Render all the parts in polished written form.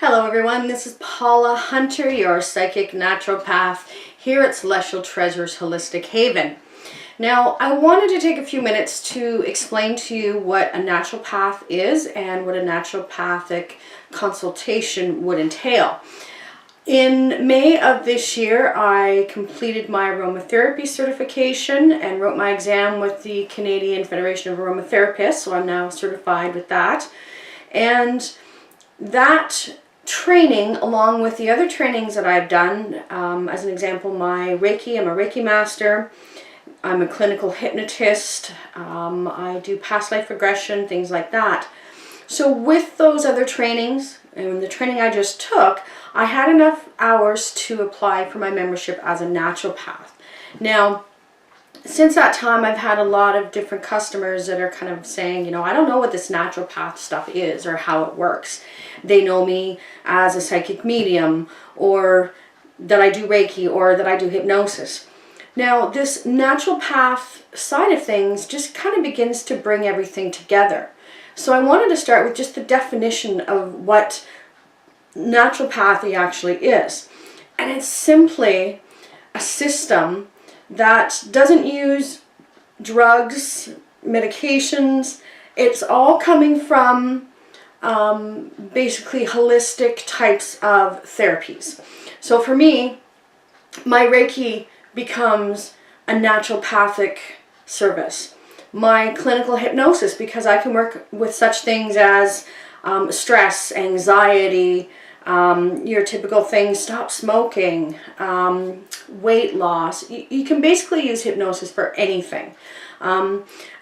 Hello everyone, this is Paula Hunter, your psychic naturopath here at Celestial Treasures Holistic Haven. Now, I wanted to take a few minutes to explain to you what a naturopath is and what a naturopathic consultation would entail. In May of this year, I completed my aromatherapy certification and wrote my exam with the Canadian Federation of Aromatherapists, so I'm now certified with that. And that training, along with the other trainings that I've done, as an example, my Reiki, I'm a Reiki master, I'm a clinical hypnotist, I do past life regression, things like that. So with those other trainings, and the training I just took, I had enough hours to apply for my membership as a naturopath. Now, since that time, I've had a lot of different customers that are kind of saying, you know, I don't know what this naturopath stuff is or how it works. They know me as a psychic medium, or that I do Reiki, or that I do hypnosis. Now, this naturopath side of things just kind of begins to bring everything together. So I wanted to start with just the definition of what naturopathy actually is. And it's simply a system that doesn't use drugs, medications. It's all coming from basically holistic types of therapies. So for me, my Reiki becomes a naturopathic service. My clinical hypnosis, because I can work with such things as stress, anxiety, your typical things, stop smoking, weight loss. You can basically use hypnosis for anything.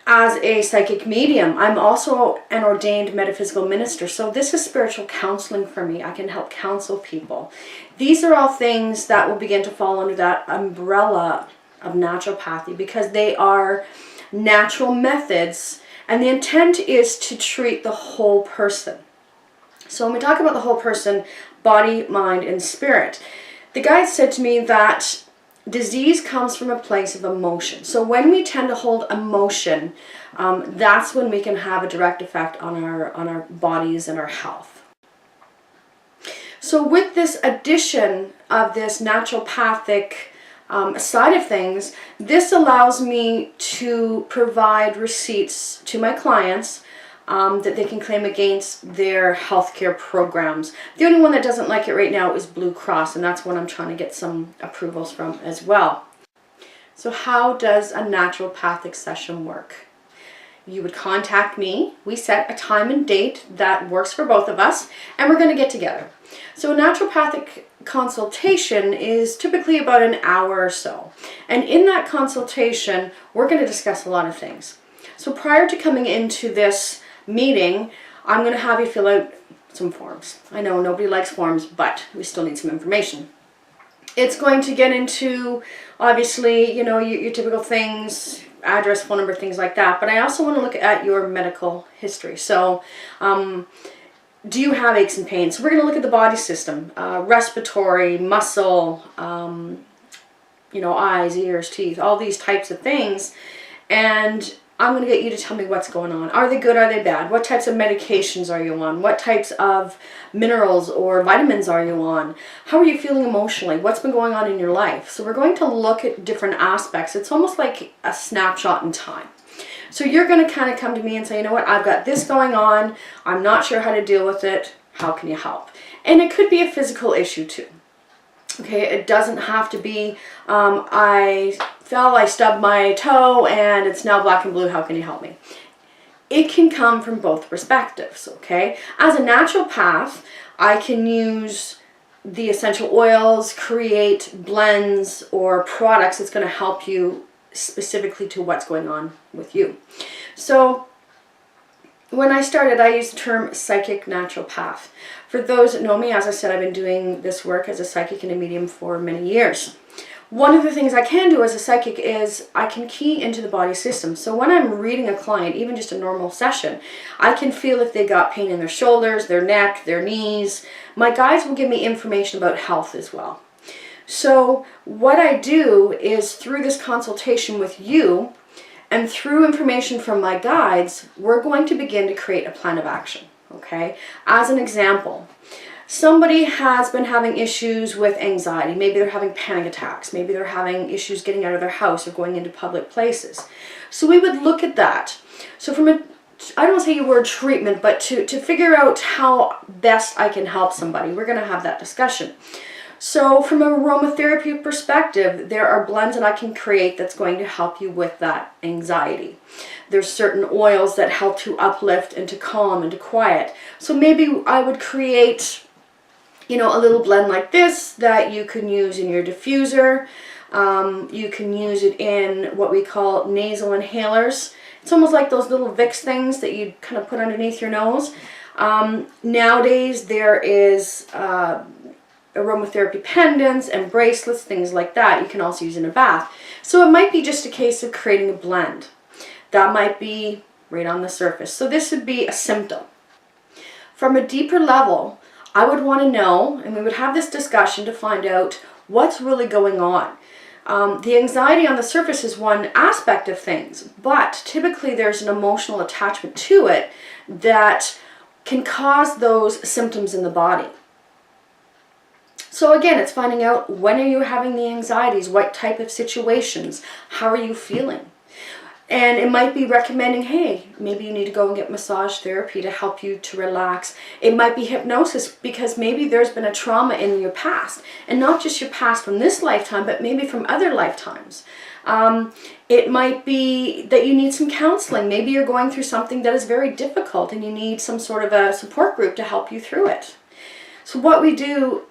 As a psychic medium, I'm also an ordained metaphysical minister, so this is spiritual counseling for me. I can help counsel people. These are all things that will begin to fall under that umbrella of naturopathy, because they are natural methods, and the intent is to treat the whole person. So when we talk about the whole person, body, mind, and spirit, the guide said to me that disease comes from a place of emotion. So when we tend to hold emotion, that's when we can have a direct effect on our bodies and our health. So with this addition of this naturopathic side of things, this allows me to provide receipts to my clients that they can claim against their healthcare programs. The only one that doesn't like it right now is Blue Cross, and that's what I'm trying to get some approvals from as well. So how does a naturopathic session work? You would contact me. We set a time and date that works for both of us, and we're going to get together. So a naturopathic consultation is typically about an hour or so. And in that consultation, we're going to discuss a lot of things. So prior to coming into this meeting, I'm going to have you fill out some forms. I know nobody likes forms, but we still need some information. It's going to get into, obviously, you know, your typical things, address, phone number, things like that. But I also want to look at your medical history. So, do you have aches and pains? So we're going to look at the body system, respiratory, muscle, you know, eyes, ears, teeth, all these types of things. And I'm going to get you to tell me what's going on. Are they good? Are they bad? What types of medications are you on? What types of minerals or vitamins are you on? How are you feeling emotionally? What's been going on in your life? So we're going to look at different aspects. It's almost like a snapshot in time. So you're going to kind of come to me and say, you know what, I've got this going on. I'm not sure how to deal with it. How can you help? And it could be a physical issue too. Okay, it doesn't have to be, I stubbed my toe and it's now black and blue, how can you help me? It can come from both perspectives, okay? As a naturopath, I can use the essential oils, create blends or products that's going to help you specifically to what's going on with you. So when I started, I used the term psychic naturopath. For those that know me, as I said, I've been doing this work as a psychic and a medium for many years. One of the things I can do as a psychic is I can key into the body system. So when I'm reading a client, even just a normal session, I can feel if they got pain in their shoulders, their neck, their knees. My guides will give me information about health as well. So what I do is through this consultation with you, and through information from my guides, we're going to begin to create a plan of action, okay? As an example, Somebody has been having issues with anxiety. Maybe they're having panic attacks. Maybe they're having issues getting out of their house or going into public places. So we would look at that. So from a, I don't want to say the word treatment, but to figure out how best I can help somebody, we're going to have that discussion. So from an aromatherapy perspective, there are blends that I can create that's going to help you with that anxiety. There's certain oils that help to uplift and to calm and to quiet. So maybe I would create, you know, a little blend like this that you can use in your diffuser. You can use it in what we call nasal inhalers. It's almost like those little Vicks things that you kind of put underneath your nose. Nowadays there is aromatherapy pendants and bracelets, things like that. You can also use in a bath. So it might be just a case of creating a blend. That might be right on the surface. So this would be a symptom. From a deeper level, I would want to know, and we would have this discussion to find out what's really going on. The anxiety on the surface is one aspect of things, but typically there's an emotional attachment to it that can cause those symptoms in the body. So again, it's finding out, when are you having the anxieties, what type of situations, how are you feeling? And it might be recommending, hey, maybe you need to go and get massage therapy to help you to relax. It might be hypnosis because maybe there's been a trauma in your past. And not just your past from this lifetime, but maybe from other lifetimes. It might be that you need some counseling. Maybe you're going through something that is very difficult and you need some sort of a support group to help you through it. So what we do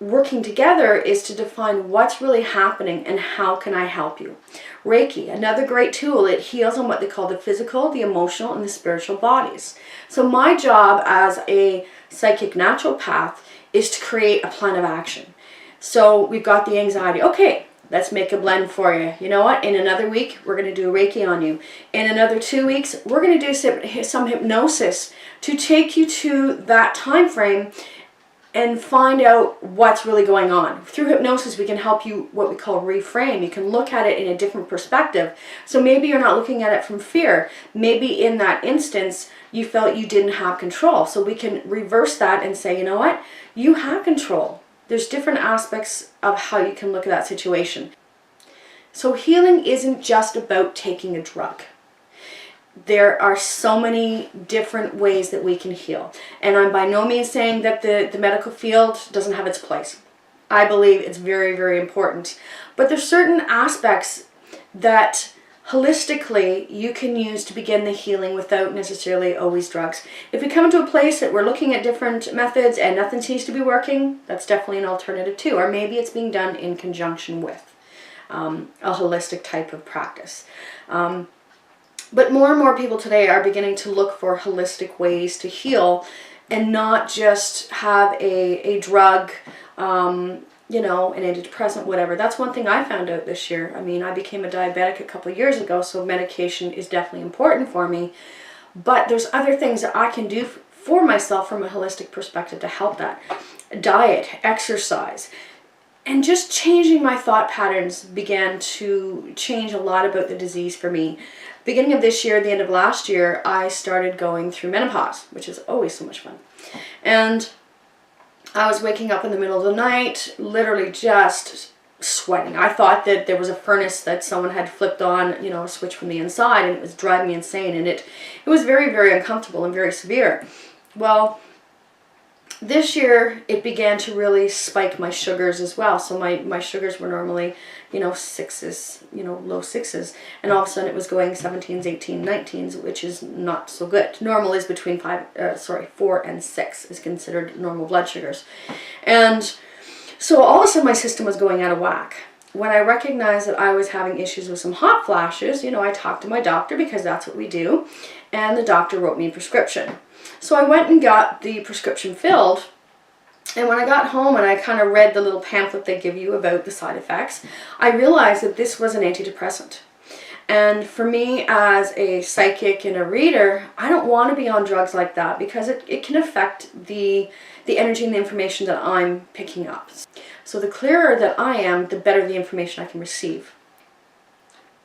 working together is to define what's really happening and how can I help you. Reiki, another great tool, it heals on what they call the physical, the emotional, and the spiritual bodies. So my job as a psychic naturopath is to create a plan of action. So we've got the anxiety. Okay, let's make a blend for you. You know what? In another week, we're going to do Reiki on you. In another 2 weeks, we're going to do some hypnosis to take you to that time frame and find out what's really going on. Through hypnosis, we can help you what we call reframe. You can look at it in a different perspective. So maybe you're not looking at it from fear. Maybe in that instance, you felt you didn't have control. So we can reverse that and say, you know what? You have control. There's different aspects of how you can look at that situation. So healing isn't just about taking a drug. There are so many different ways that we can heal. And I'm by no means saying that the medical field doesn't have its place. I believe it's very, very important. But there's certain aspects that holistically you can use to begin the healing without necessarily always drugs. If we come to a place that we're looking at different methods and nothing seems to be working, that's definitely an alternative too. Or maybe it's being done in conjunction with a holistic type of practice. But more and more people today are beginning to look for holistic ways to heal and not just have a drug, you know, an antidepressant, whatever. That's one thing I found out this year. I mean, I became a diabetic a couple of years ago, so medication is definitely important for me. But there's other things that I can do for myself from a holistic perspective to help that. Diet, exercise. And just changing my thought patterns began to change a lot about the disease for me. Beginning of this year, the end of last year, I started going through menopause, which is always so much fun. And I was waking up in the middle of the night, literally just sweating. I thought that there was a furnace that someone had flipped on, you know, a switch from the inside, and it was driving me insane. And it was very, very uncomfortable and very severe. Well, this year, it began to really spike my sugars as well. So my sugars were normally, you know, sixes, you know, low sixes. And all of a sudden it was going 17s, 18s, 19s, which is not so good. Normal is between 4 and 6 is considered normal blood sugars. And so all of a sudden my system was going out of whack. When I recognized that I was having issues with some hot flashes, you know, I talked to my doctor because that's what we do. And the doctor wrote me a prescription. So I went and got the prescription filled, and when I got home and I kind of read the little pamphlet they give you about the side effects, I realized that this was an antidepressant. And for me as a psychic and a reader, I don't want to be on drugs like that because it can affect the energy and the information that I'm picking up. So the clearer that I am, the better the information I can receive.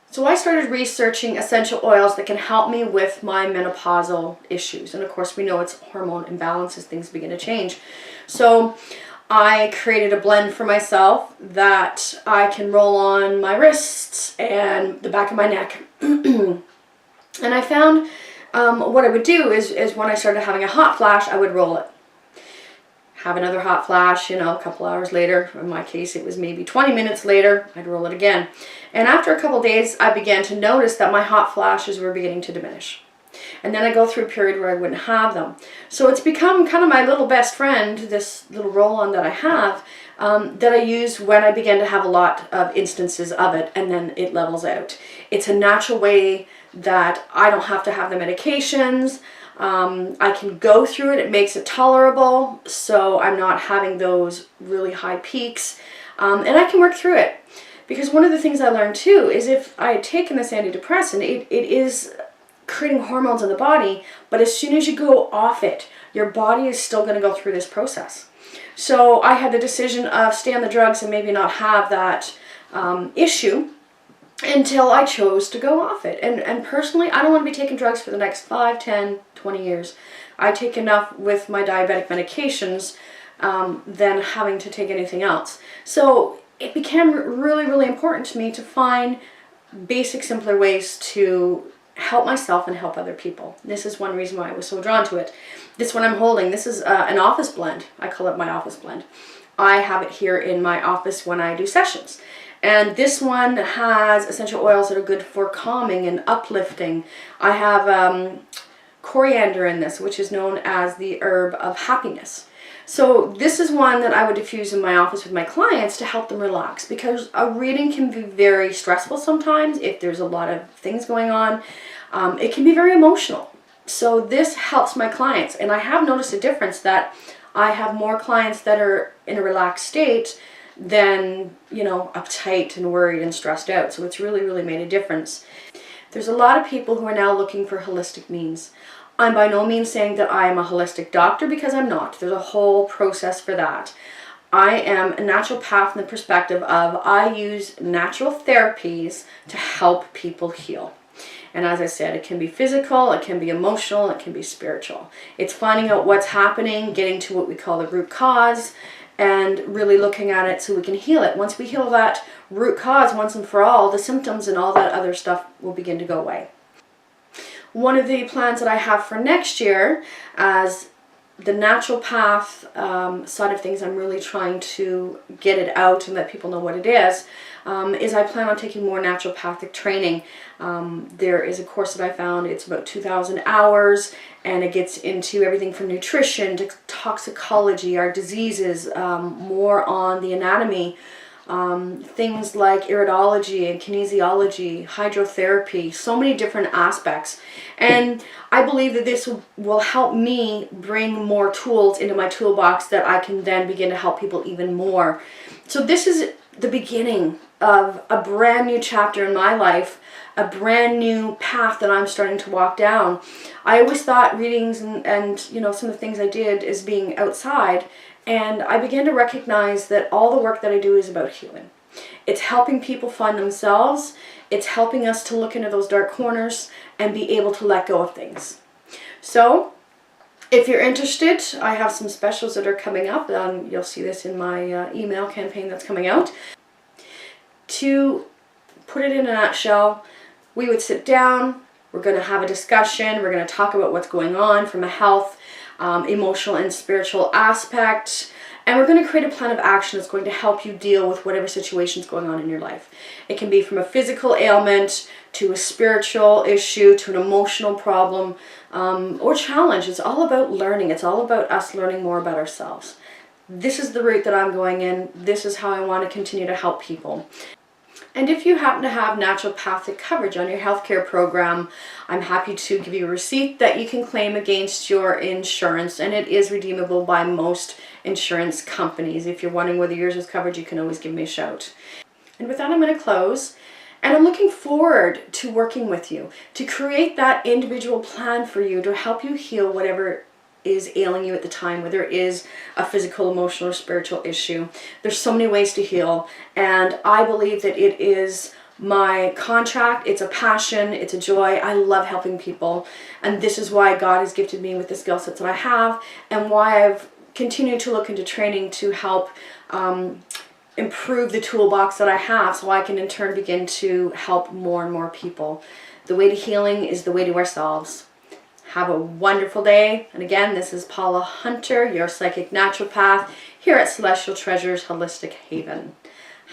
So I started researching essential oils that can help me with my menopausal issues. And of course we know it's hormone imbalances, things begin to change. So I created a blend for myself that I can roll on my wrists and the back of my neck. And I found what I would do is when I started having a hot flash, I would roll it. Have another hot flash, you know, a couple hours later. In my case, it was maybe 20 minutes later, I'd roll it again. And after a couple days, I began to notice that my hot flashes were beginning to diminish. And then I go through a period where I wouldn't have them. So it's become kind of my little best friend, this little roll-on that I have, that I use when I begin to have a lot of instances of it, and then it levels out. It's a natural way that I don't have to have the medications. I can go through it. It makes it tolerable, so I'm not having those really high peaks, and I can work through it. Because one of the things I learned too is if I had taken this antidepressant, it is creating hormones in the body, but as soon as you go off it, your body is still going to go through this process. So I had the decision of stay on the drugs and maybe not have that issue until I chose to go off it. And personally, I don't want to be taking drugs for the next 5, 10, 20 years. I take enough with my diabetic medications than having to take anything else. So it became really, really important to me to find basic, simpler ways to help myself and help other people. This is one reason why I was so drawn to it. This one I'm holding, this is an office blend. I call it my office blend. I have it here in my office when I do sessions. And this one has essential oils that are good for calming and uplifting. I have coriander in this, which is known as the herb of happiness. So this is one that I would diffuse in my office with my clients to help them relax, because a reading can be very stressful sometimes if there's a lot of things going on. It can be very emotional. So this helps my clients, and I have noticed a difference that I have more clients that are in a relaxed state than, you know, uptight and worried and stressed out. So it's really, really made a difference. There's a lot of people who are now looking for holistic means. I'm by no means saying that I am a holistic doctor, because I'm not. There's a whole process for that. I am a naturopath in the perspective of I use natural therapies to help people heal. And as I said, it can be physical, it can be emotional, it can be spiritual. It's finding out what's happening, getting to what we call the root cause, and really looking at it so we can heal it. Once we heal that root cause once and for all, the symptoms and all that other stuff will begin to go away. One of the plans that I have for next year, as the naturopath side of things, I'm really trying to get it out and let people know what it is I plan on taking more naturopathic training. There is a course that I found, it's about 2,000 hours, and it gets into everything from nutrition to toxicology, our diseases, more on the anatomy, things like iridology and kinesiology, hydrotherapy, so many different aspects. And I believe that this will help me bring more tools into my toolbox that I can then begin to help people even more. So this is the beginning of a brand new chapter in my life, a brand new path that I'm starting to walk down. I always thought readings and you know, some of the things I did as being outside, and I began to recognize that all the work that I do is about healing. It's helping people find themselves. It's helping us to look into those dark corners and be able to let go of things. So if you're interested, I have some specials that are coming up. You'll see this in my email campaign that's coming out. To put it in a nutshell, we would sit down, we're going to have a discussion, we're going to talk about what's going on from a health, emotional and spiritual aspect, and we're going to create a plan of action that's going to help you deal with whatever situation is going on in your life. It can be from a physical ailment to a spiritual issue to an emotional problem or challenge. It's all about learning. It's all about us learning more about ourselves. This is the route that I'm going in. This is how I want to continue to help people. And if you happen to have naturopathic coverage on your healthcare program, I'm happy to give you a receipt that you can claim against your insurance, and it is redeemable by most insurance companies. If you're wondering whether yours is covered, you can always give me a shout. And with that, I'm going to close, and I'm looking forward to working with you to create that individual plan for you to help you heal whatever is ailing you at the time, whether it is a physical, emotional, or spiritual issue. There's so many ways to heal, and I believe that it is my contract, it's a passion, it's a joy. I love helping people, and this is why God has gifted me with the skill sets that I have, and why I've continue to look into training to help improve the toolbox that I have, so I can in turn begin to help more and more people. The way to healing is the way to ourselves. Have a wonderful day. And again, this is Paula Hunter, your psychic naturopath here at Celestial Treasures Holistic Haven.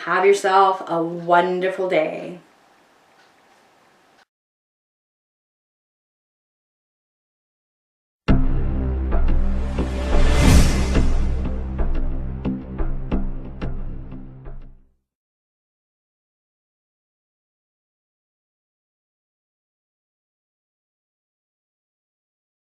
Have yourself a wonderful day.